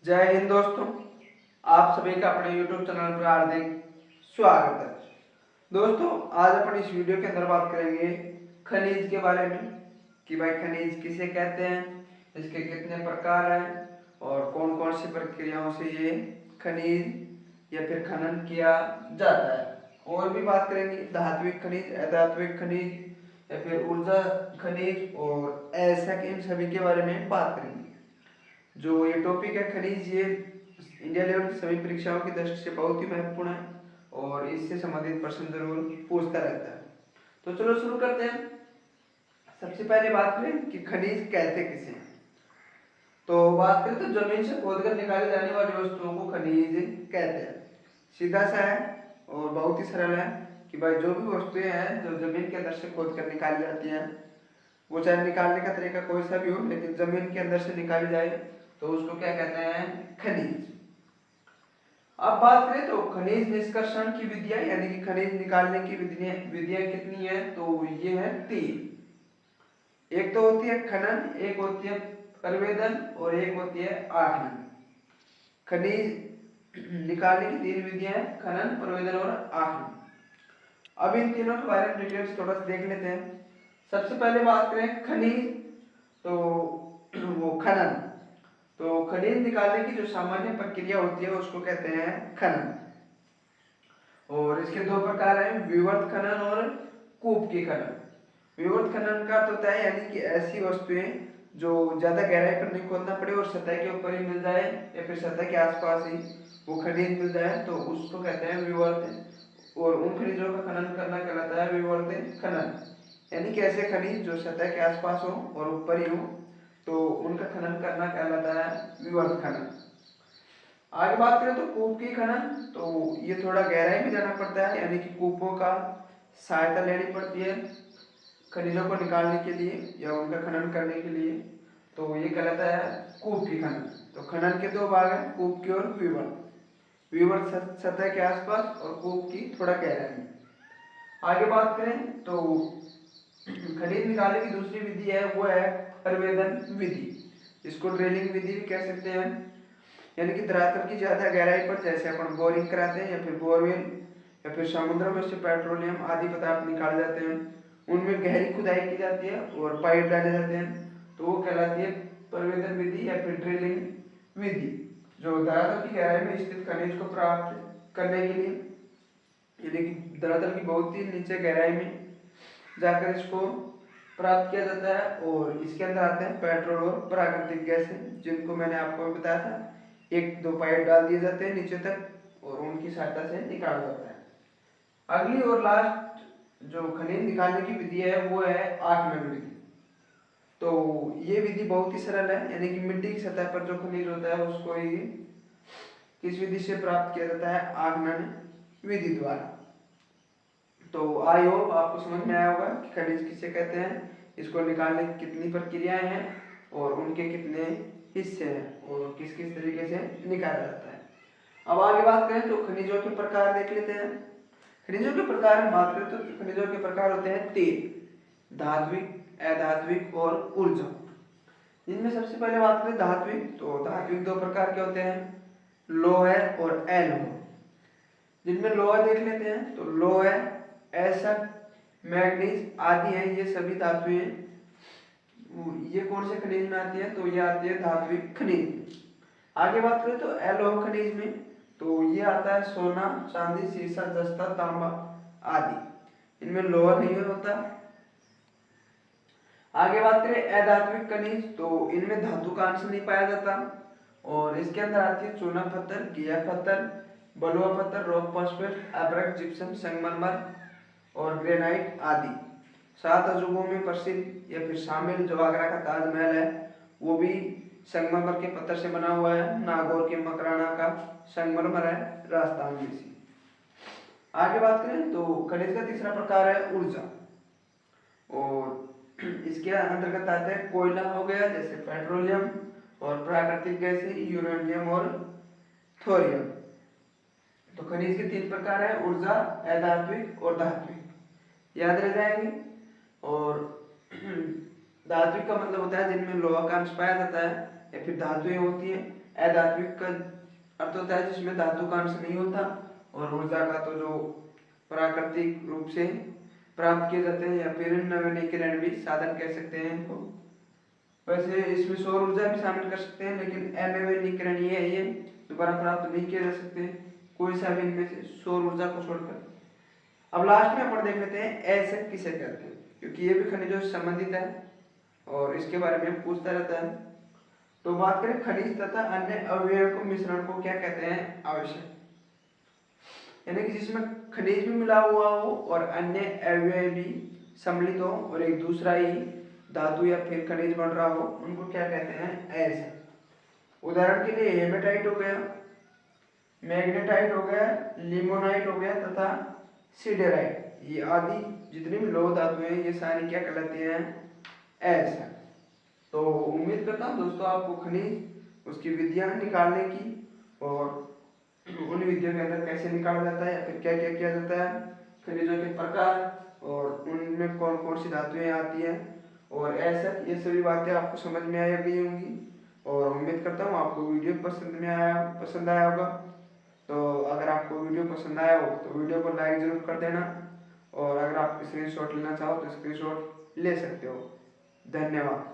जय हिंद दोस्तों, आप सभी का अपने YouTube चैनल पर हार्दिक स्वागत है। दोस्तों, आज अपन इस वीडियो के अंदर बात करेंगे खनिज के बारे में कि भाई खनिज किसे कहते हैं, इसके कितने प्रकार हैं और कौन कौन सी प्रक्रियाओं से ये खनिज या फिर खनन किया जाता है। और भी बात करेंगे धात्विक खनिज, अधात्विक खनिज या फिर ऊर्जा खनिज और ऐसा इन सभी के बारे में बात करेंगे। जो ये टॉपिक है खनिज, ये इंडिया लेवल की सभी परीक्षाओं की दृष्टि से बहुत ही महत्वपूर्ण है और इससे संबंधित प्रश्न जरूर पूछता रहता है। तो चलो शुरू करते हैं। सबसे पहले बात करें कि खनिज कहते किसे हैं। तो बात करें तो जमीन से खोदकर निकाले जाने वाली वस्तुओं को खनिज कहते हैं। सीधा सा है और बहुत ही सरल है कि भाई जो भी वस्तुएं हैं जो जमीन के अंदर से खोद कर निकाली जाती हैं, वो चाहे निकालने का तरीका कोई सा भी हो, लेकिन जमीन के अंदर से निकाली जाए तो उसको क्या कहते हैं, खनिज। अब बात करें तो खनिज निष्कर्षण की विधियां यानी कि खनिज निकालने की विधियां कितनी है, तो ये है 3। एक तो होती है खनन, एक होती है प्रवेदन और एक होती है आखनन। खनिज निकालने की 3 विधियां हैं, खनन, प्रवेदन और आखनन। अब इन तीनों के बारे में डिटेल्स थोड़ा सा देख लेते हैं। सबसे पहले बात करें खनिज, तो वो खनन। तो खनिज निकालने की जो सामान्य प्रक्रिया होती है उसको कहते हैं खनन। और इसके 2 प्रकार हैं, विवर्त खनन और कूप की खनन। विवर्त खनन का अर्थ होता है यानी कि ऐसी वस्तुएं जो ज्यादा गहराई पर नहीं खोदना पड़े और सतह के ऊपर ही मिल जाए या फिर सतह के आसपास ही वो खनिज मिल जाए, तो उसको कहते हैं विवर्त। और उन खनिजों का खनन करना कहलाता है विवर्त खनन। यानी कि ऐसे खनिज जो सतह के आसपास हो और ऊपर ही हो, तो उनका खनन करना कहलाता है विवर्त खनन। आगे बात करें तो कूप की खनन, तो ये थोड़ा गहराई में जाना पड़ता है यानी कि कूपों का सहायता लेनी पड़ती है खनिजों को निकालने के लिए या उनका खनन करने के लिए, तो ये कहलाता है कूप की खनन। तो खनन के 2 भाग हैं, कूप की और विवर्त। विवर्त सतह के आसपास और कूप की थोड़ा गहराई में। आगे बात करें तो खनिज निकालने की दूसरी विधि है, वो है प्रवेदन विधि। इसको ड्रिलिंग विधि भी कह सकते हैं। यानी कि धरातल की ज्यादा गहराई पर जैसे अपन बोरिंग कराते हैं या फिर बोरवेल या फिर समुद्रों में से पेट्रोलियम आदि पदार्थ निकाले जाते हैं, उनमें गहरी खुदाई की जाती है और पाइप डाले जाते हैं, तो वो कहलाती है प्रवेदन विधि या फिर ड्रिलिंग विधि। जो धरातल की गहराई में स्थित खनिज को प्राप्त करने के लिए, यानी कि धरातल की बहुत ही नीचे गहराई में जाकर इसको प्राप्त किया जाता है। और इसके अंदर आते हैं पेट्रोल और प्राकृतिक गैसें, जिनको मैंने आपको बताया था, 1-2 पाइप डाल दिए जाते हैं नीचे तक और उनकी सहायता से निकाला जाता है। अगली और लास्ट जो खनिज निकालने की विधि है वो है आखनन विधि। तो ये विधि बहुत ही सरल है, यानी कि मिट्टी की सतह पर जो खनिज होता है उसको ही किस विधि से प्राप्त किया जाता है, आखनन विधि द्वारा। तो आई होप आपको समझ में आया होगा कि खनिज किसे कहते हैं, इसको निकालने की कितनी प्रक्रियाएं हैं और उनके कितने हिस्से हैं और किस किस तरीके से निकाला जाता है। अब आगे बात करें तो खनिजों के प्रकार देख लेते हैं। खनिजों के प्रकार में बात करें तो खनिजों के प्रकार होते हैं 3, धात्विक, अधात्विक और ऊर्जा। जिनमें सबसे पहले बात करें धात्विक, तो धात्विक 2 प्रकार के होते हैं, लोह और अलोह। जिनमें लोहा देख लेते हैं, तो लोह, एसक, मैग्नीज आदि हैं, ये सभी धातुएं। ये कौन से खनिज में आती है, तो ये आती है धात्विक खनिज। आगे बात करें तो अलोह खनिज में, तो ये आता है सोना, चांदी, सीसा, जस्ता, तांबा आदि। इनमें लोहा नहीं होता। आगे बात करें अधात्विक खनिज, तो इनमें धातु का अंश नहीं पाया जाता और इसके अंदर आती है चूना पत्थर, गिया पत्थर, बलुआ पत्थर, रॉक फॉस्फेट, अब्रक, जिप्सम, संगमरमर और ग्रेनाइट आदि। 7 अजूबों में प्रसिद्ध या फिर शामिल जो आगरा का ताजमहल है वो भी संगमरमर के पत्थर से बना हुआ है। नागौर के मकराना का संगमरमर है, राजस्थान में से। आगे बात करें तो खनिज का तीसरा प्रकार है ऊर्जा। और इसके अंतर्गत आते हैं कोयला हो गया जैसे पेट्रोलियम और प्राकृतिक गैसें यूरेनियम और थोरियम। तो खनिज के 3 प्रकार है, ऊर्जा, अधात्विक और धात्विक, याद रह जाएंगे। और धात्विक का मतलब होता है जिनमें लोहा का अंश पाया जाता है या फिर धातुएं होती हैं, अधात्विक का अर्थ होता है जिसमें धातु का अंश नहीं होता, और ऊर्जा का तो जो प्राकृतिक रूप से प्राप्त किए जाते हैं, या फिर नवीनीकरण भी साधन कह सकते हैं इनको। वैसे इसमें सौर ऊर्जा भी शामिल कर सकते हैं, लेकिन अनवीनीकरण ये दोबारा प्राप्त नहीं किए जा सकते कोई सा भी इनमें से सौर ऊर्जा को छोड़कर। अब लास्ट में अपन देख लेते हैं ऐसा किसे कहते हैं, क्योंकि ये भी खनिजों से संबंधित है और इसके बारे में पूछता रहता है। तो बात करें खनिज तथा अन्य अवयवों को मिश्रण को क्या कहते हैं, आवश्यक, यानी कि जिसमें खनिज भी मिला हुआ हो और अन्य अवयव भी सम्मिलित हो और एक दूसरा ही धातु या फिर खनिज बन रहा हो, उनको क्या कहते हैं, ऐसे। उदाहरण के लिए हेमेटाइट हो गया, मैग्नेटाइट हो गया, लिमोनाइट हो गया तथा सिडेराइट, ये आदि जितनी भी लोह धातु हैं ये सारी क्या कहलाती हैं, ऐसा। तो उम्मीद करता हूँ दोस्तों आपको खनिज उसकी विधियां निकालने की और उन विधियों के अंदर कैसे निकाला जाता है या फिर क्या क्या किया जाता है, खनिजों के प्रकार और उनमें कौन कौन सी धातुएं आती हैं और ऐसा, ये सभी बातें आपको समझ में आ गई होंगी। और उम्मीद करता हूँ आपको वीडियो पसंद आया होगा। तो अगर आपको वीडियो पसंद आया हो तो वीडियो को लाइक ज़रूर कर देना, और अगर आप स्क्रीनशॉट लेना चाहो तो स्क्रीनशॉट ले सकते हो। धन्यवाद।